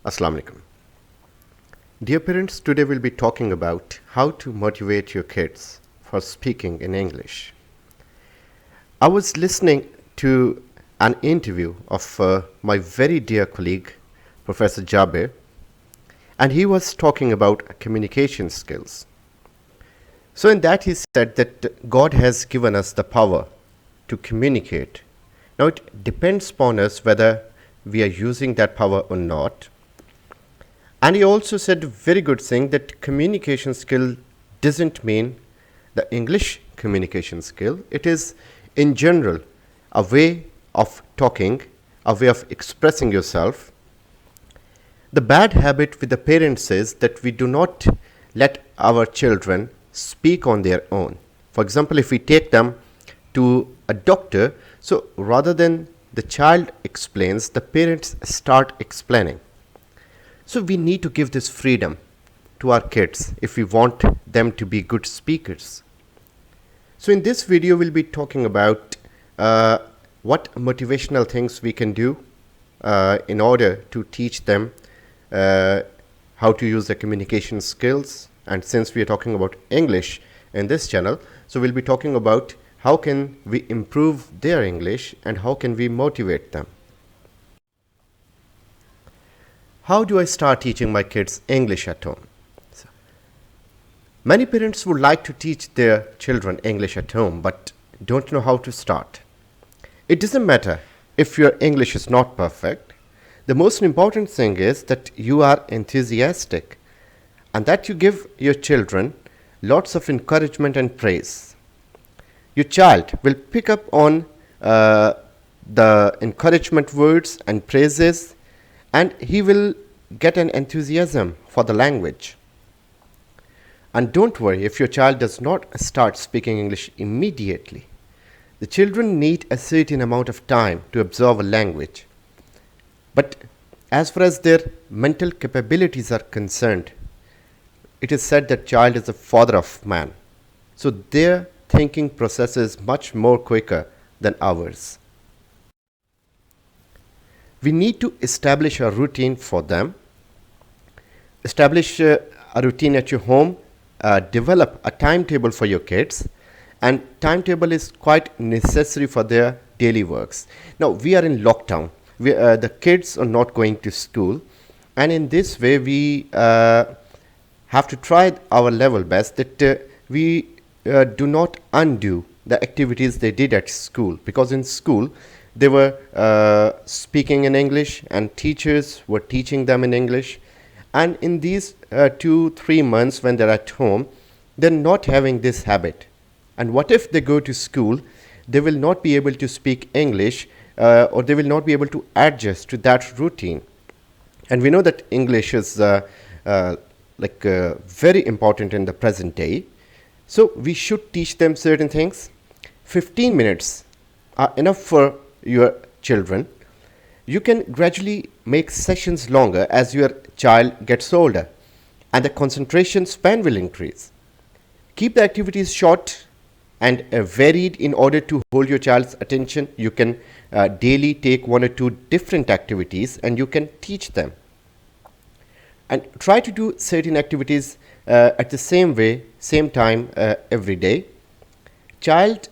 Assalamu alaikum. Dear parents, today we'll be talking about how to motivate your kids for speaking in English. I was listening to an interview of my very dear colleague, Professor Jabir, and he was talking about communication skills. So, in that, he said that God has given us the power to communicate. Now, it depends upon us whether we are using that power or not. And he also said a very good thing that communication skill doesn't mean the English communication skill. It is, in general, a way of talking, a way of expressing yourself. The bad habit with the parents is that we do not let our children speak on their own. For example, if we take them to a doctor, so rather than the child explains, the parents start explaining. So we need to give this freedom to our kids if we want them to be good speakers. So in this video, we'll be talking about what motivational things we can do in order to teach them how to use their communication skills. And since we are talking about English in this channel, so we'll be talking about how can we improve their English and how can we motivate them. How do I start teaching my kids English at home? Many parents would like to teach their children English at home but don't know how to start. It doesn't matter if your English is not perfect. The most important thing is that you are enthusiastic and that you give your children lots of encouragement and praise. Your child will pick up on the encouragement words and praises, and he will get an enthusiasm for the language. And don't worry if your child does not start speaking English immediately. The children need a certain amount of time to absorb a language. But as far as their mental capabilities are concerned, it is said that child is the father of man. So their thinking process is much more quicker than ours. We need to establish a routine for them. Establish a routine at your home. Develop a timetable for your kids. And timetable is quite necessary for their daily works. Now, we are in lockdown. The kids are not going to school. And in this way, we have to try our level best that we do not undo the activities they did at school. Because in school, they were speaking in English and teachers were teaching them in English. And in these 2-3 months when they're at home, they're not having this habit. And what if they go to school, they will not be able to speak English or they will not be able to adjust to that routine. And we know that English is very important in the present day. So we should teach them certain things. 15 minutes are enough for your children. You can gradually make sessions longer as your child gets older and the concentration span will increase. Keep the activities short and varied in order to hold your child's attention. You can daily take 1 or 2 different activities and you can teach them. And try to do certain activities at the same time every day. Child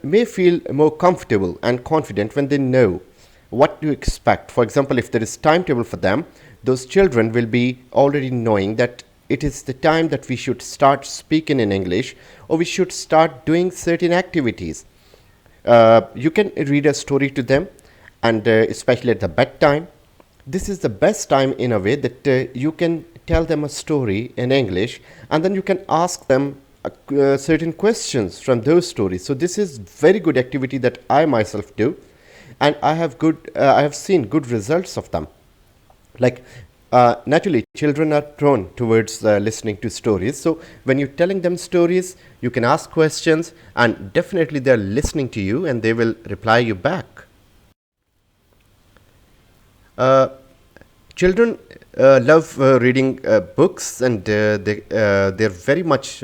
may feel more comfortable and confident when they know what to expect. For example, if there is timetable for them, those children will be already knowing that it is the time that we should start speaking in English or we should start doing certain activities. You can read a story to them, and especially at the bedtime. This is the best time in a way that you can tell them a story in English and then you can ask them certain questions from those stories. So this is very good activity that I myself do, and I have seen good results of them. Like naturally, children are prone towards listening to stories. So when you're telling them stories, you can ask questions, and definitely they're listening to you and they will reply you back. Children love reading books, and they're very much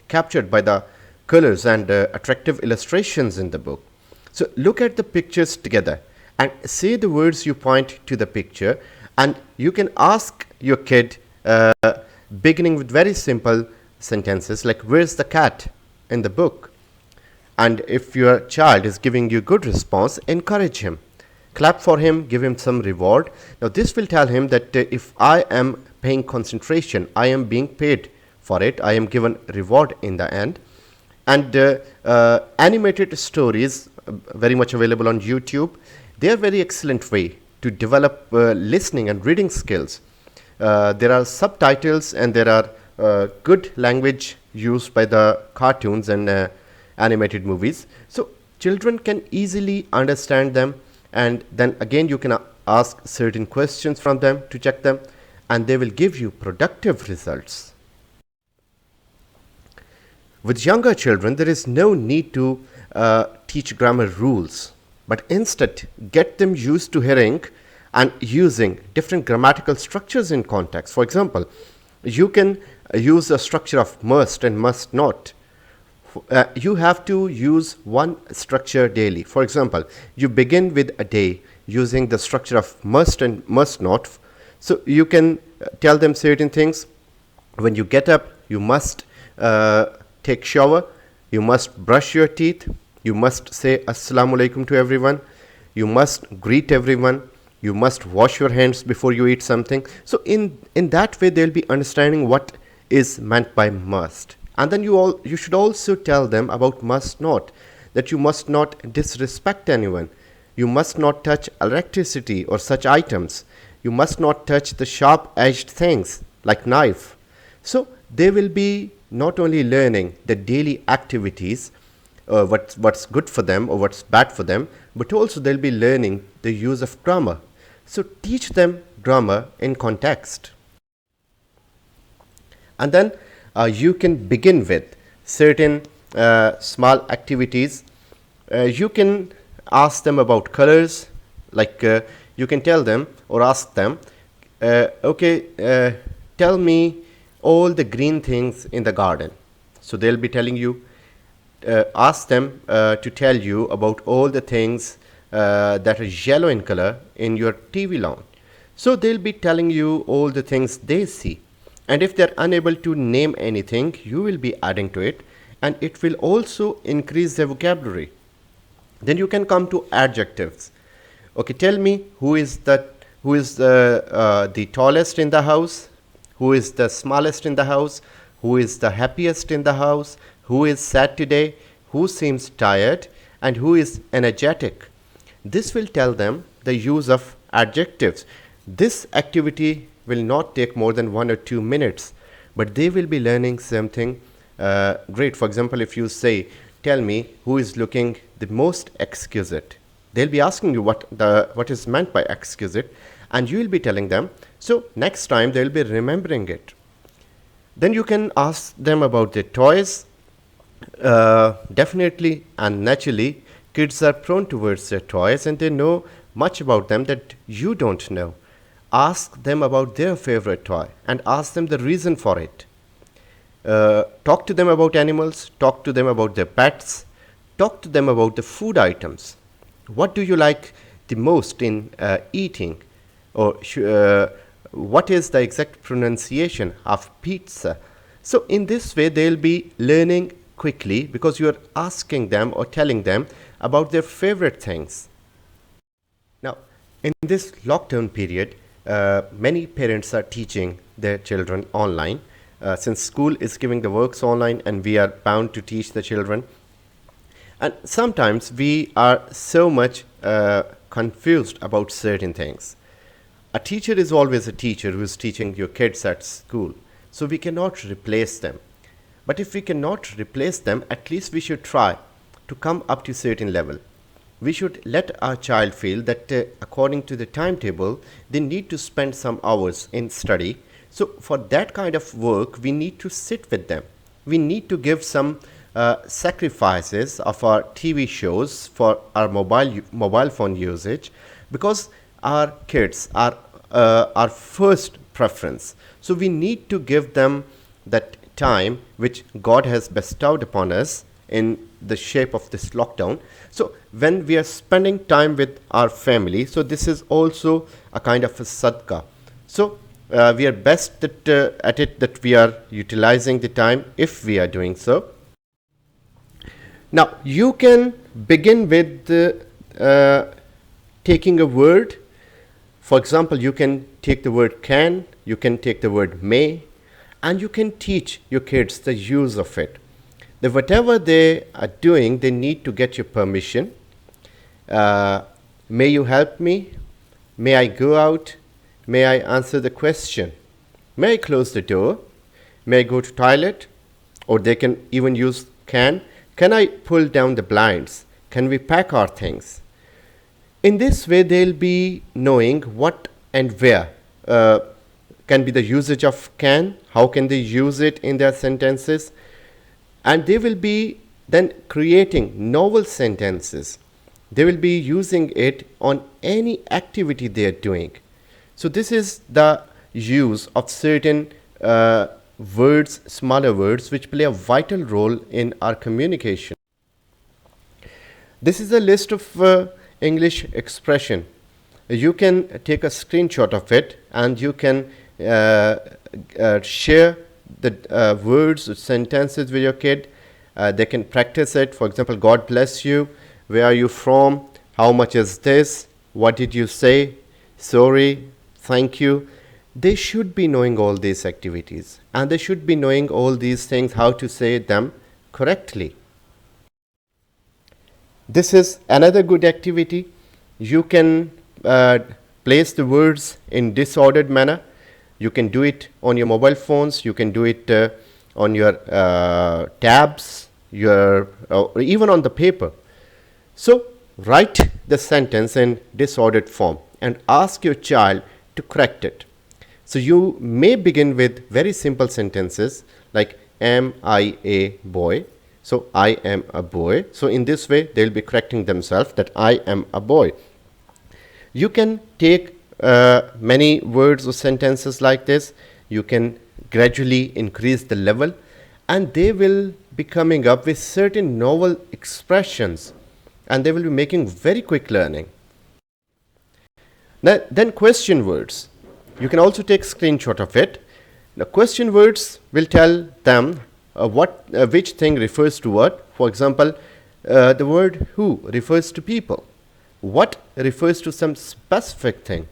captured by the colors and attractive illustrations in the book. So look at the pictures together and say the words you point to the picture. And you can ask your kid, beginning with very simple sentences like, "Where's the cat in the book?" And if your child is giving you good response, encourage him. Clap for him, give him some reward. Now, this will tell him that if I am paying concentration, I am being paid for it, I am given reward in the end. And animated stories, very much available on YouTube, they are very excellent way to develop listening and reading skills. There are subtitles and there are good language used by the cartoons and animated movies. So children can easily understand them, and then again you can ask certain questions from them to check them, and they will give you productive results. With younger children, there is no need to teach grammar rules, but instead get them used to hearing and using different grammatical structures in context. For example, you can use a structure of must and must not. You have to use one structure daily. For example, you begin with a day using the structure of must and must not. So you can tell them certain things. When you get up, you must take shower, you must brush your teeth, you must say assalamu alaikum to everyone, you must greet everyone, you must wash your hands before you eat something. So in that way they'll be understanding what is meant by must. And then you should also tell them about must not, that you must not disrespect anyone, you must not touch electricity or such items, you must not touch the sharp edged things like knife. So they will be not only learning the daily activities, what's good for them or what's bad for them, but also they'll be learning the use of grammar. So teach them grammar in context. And then you can begin with certain small activities. You can ask them about colors, like you can tell them or ask them, tell me all the green things in the garden. So they'll be telling you, ask them to tell you about all the things that are yellow in color in your TV lawn. So they'll be telling you all the things they see. And if they're unable to name anything, you will be adding to it, and it will also increase their vocabulary. Then you can come to adjectives. Okay, tell me who is the tallest in the house, who is the smallest in the house, who is the happiest in the house, who is sad today, who seems tired, and who is energetic. This will tell them the use of adjectives. This activity will not take more than 1 or 2 minutes, but they will be learning something great. For example, if you say, tell me who is looking the most exquisite, they'll be asking you what is meant by exquisite, and you will be telling them. So next time they'll be remembering it. Then you can ask them about their toys. Definitely and naturally, kids are prone towards their toys, and they know much about them that you don't know. Ask them about their favorite toy and ask them the reason for it. Talk to them about animals, talk to them about their pets, talk to them about the food items. What do you like the most in eating? Or what is the exact pronunciation of pizza? So in this way they'll be learning quickly because you're asking them or telling them about their favorite things. Now, in this lockdown period, many parents are teaching their children online. Since school is giving the works online and we are bound to teach the children. And sometimes we are so much confused about certain things. A teacher is always a teacher who is teaching your kids at school. So we cannot replace them. But if we cannot replace them, at least we should try to come up to a certain level. We should let our child feel that according to the timetable, they need to spend some hours in study. So for that kind of work, we need to sit with them. We need to give some sacrifices of our TV shows for our mobile phone usage, because our kids are our first preference. So we need to give them that time which God has bestowed upon us in the shape of this lockdown. So when we are spending time with our family, so this is also a kind of a sadqa. So we are best at it that we are utilizing the time if we are doing so. Now you can begin with taking a word. For example, you can take the word can, you can take the word may, and you can teach your kids the use of it. That whatever they are doing, they need to get your permission. May you help me? May I go out? May I answer the question? May I close the door? May I go to toilet? Or they can even use can. Can I pull down the blinds? Can we pack our things? In this way, they'll be knowing what and where can be the usage of can, how can they use it in their sentences, and they will be then creating novel sentences. They will be using it on any activity they are doing. So this is the use of certain words, smaller words, which play a vital role in our communication. This is a list of English expression. You can take a screenshot of it and you can share the words or sentences with your kid. They can practice it. For example, God bless you. Where are you from? How much is this? What did you say? Sorry. Thank you. They should be knowing all these activities and they should be knowing all these things, how to say them correctly. This is another good activity. You can place the words in disordered manner. You can do it on your mobile phones. You can do it on your tabs, or even on the paper. So write the sentence in disordered form and ask your child to correct it. So you may begin with very simple sentences like am I a boy? So I am a boy. So in this way they'll be correcting themselves that I am a boy. You can take many words or sentences like this. You can gradually increase the level and they will be coming up with certain novel expressions and they will be making very quick learning. Now, then question words. You can also take screenshot of it. The question words will tell them which thing refers to what. For example, the word who refers to people. What refers to some specific thing.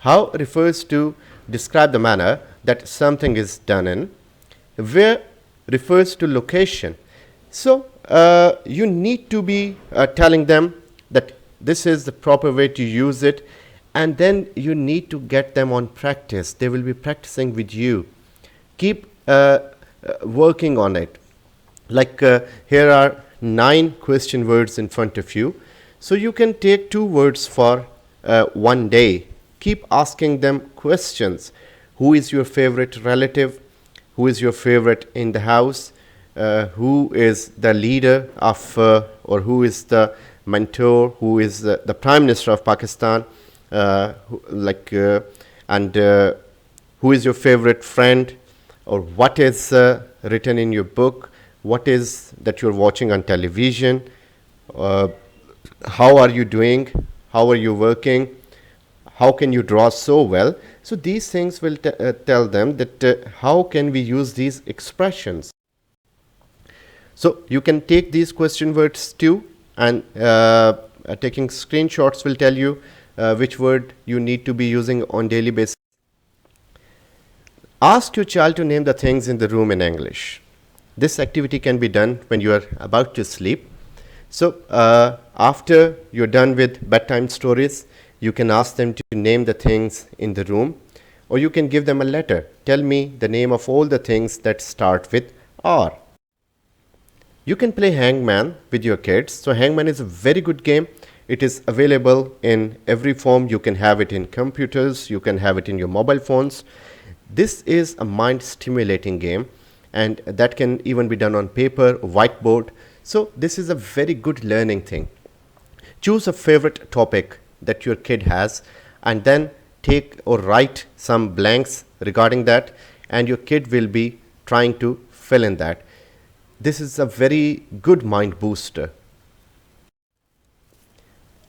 How refers to describe the manner that something is done in. Where refers to location. So you need to be telling them that this is the proper way to use it, and then you need to get them on practice. They will be practicing with you. Keep working on it. Like here are 9 question words in front of you. So you can take 2 words for one day. Keep asking them questions. Who is your favorite relative? Who is your favorite in the house? Who is the leader of, or who is the mentor? Who is the Prime Minister of Pakistan? And who is your favorite friend? Or what is written in your book? What is that you're watching on television? How are you doing? How are you working? How can you draw so well? So these things will tell them that how can we use these expressions. So you can take these question words too, and taking screenshots will tell you which word you need to be using on daily basis. Ask your child to name the things in the room in English. This activity can be done when you are about to sleep. So after you're done with bedtime stories, you can ask them to name the things in the room, or you can give them a letter. Tell me the name of all the things that start with R. You can play Hangman with your kids. So Hangman is a very good game. It is available in every form. You can have it in computers, you can have it in your mobile phones. This is a mind stimulating game, and that can even be done on paper, whiteboard. So this is a very good learning thing. Choose a favorite topic that your kid has and then take or write some blanks regarding that, and your kid will be trying to fill in that. This is a very good mind booster.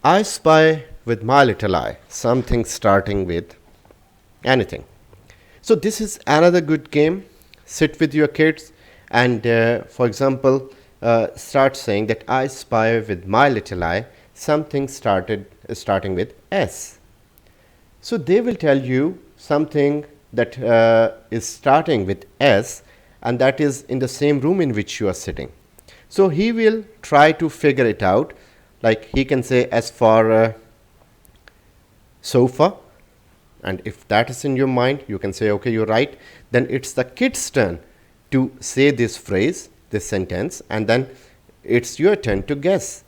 I spy with my little eye something starting with anything. So this is another good game. Sit with your kids and, for example, start saying that I spy with my little eye something starting with S. So they will tell you something that is starting with S, and that is in the same room in which you are sitting. So he will try to figure it out. Like he can say S for sofa, and if that is in your mind, you can say, okay, you're right. Then it's the kid's turn to say this phrase, this sentence, and then it's your turn to guess.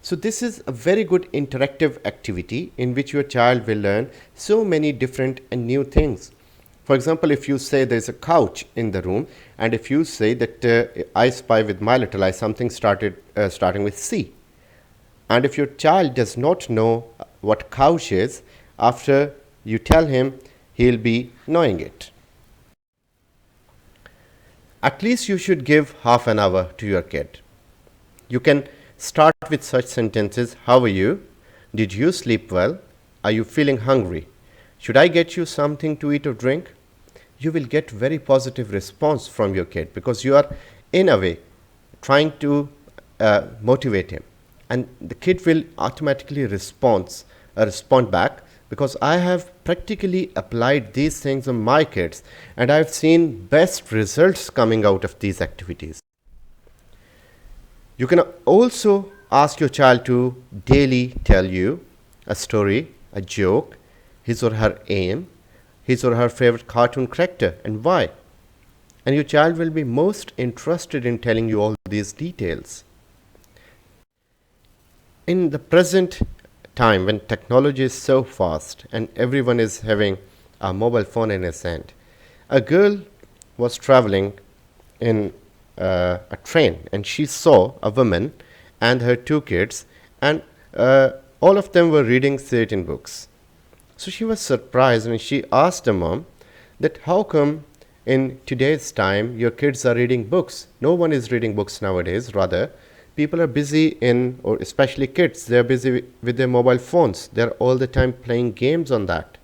So this is a very good interactive activity in which your child will learn so many different and new things. For example, if you say there's a couch in the room, and if you say that I spy with my little eye something starting with C, and if your child does not know what couch is, after you tell him, he'll be knowing it. At least you should give half an hour to your kid. You can start with such sentences: how are you? Did you sleep well? Are you feeling hungry? Should I get you something to eat or drink? You will get very positive response from your kid because you are in a way trying to motivate him, and the kid will automatically respond back, because I have practically applied these things on my kids and I've seen best results coming out of these activities. You can also ask your child to daily tell you a story, a joke, his or her aim, his or her favorite cartoon character, and why. And your child will be most interested in telling you all these details. In the present time, when technology is so fast and everyone is having a mobile phone in his hand, a girl was traveling in a train and she saw a woman and her two kids, and all of them were reading certain books. So she was surprised and she asked her mom that how come in today's time your kids are reading books? No one is reading books nowadays. Rather, people are busy or especially kids, they're busy with their mobile phones. They're all the time playing games on that.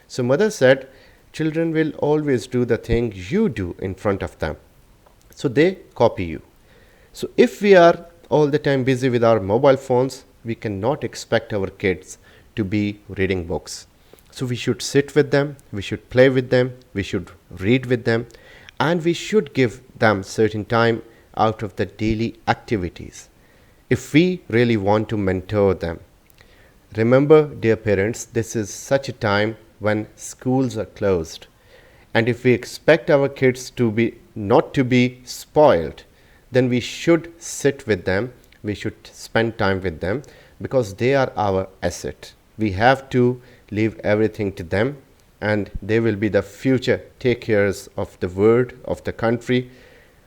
So mother said, children will always do the thing you do in front of them. So they copy you. So if we are all the time busy with our mobile phones, we cannot expect our kids to be reading books. So we should sit with them, we should play with them, we should read with them, and we should give them certain time out of the daily activities if we really want to mentor them. Remember, dear parents, this is such a time when schools are closed, and if we expect our kids to be not to be spoiled, then we should sit with them, we should spend time with them, because they are our asset. We have to leave everything to them, and they will be the future take cares of the world, of the country,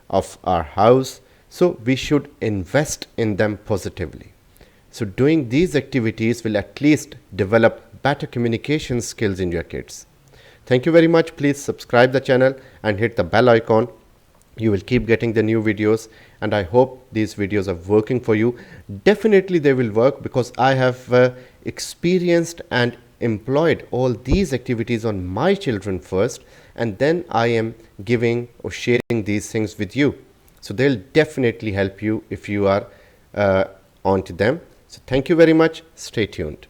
of our house. So we should invest in them positively. So doing these activities will at least develop better communication skills in your kids. Thank you very much. Please subscribe the channel and hit the bell icon. You will keep getting the new videos, and I hope these videos are working for you. Definitely they will work, because I have experienced and employed all these activities on my children first, and then I am giving or sharing these things with you. So they'll definitely help you if you are onto them. So thank you very much. Stay tuned.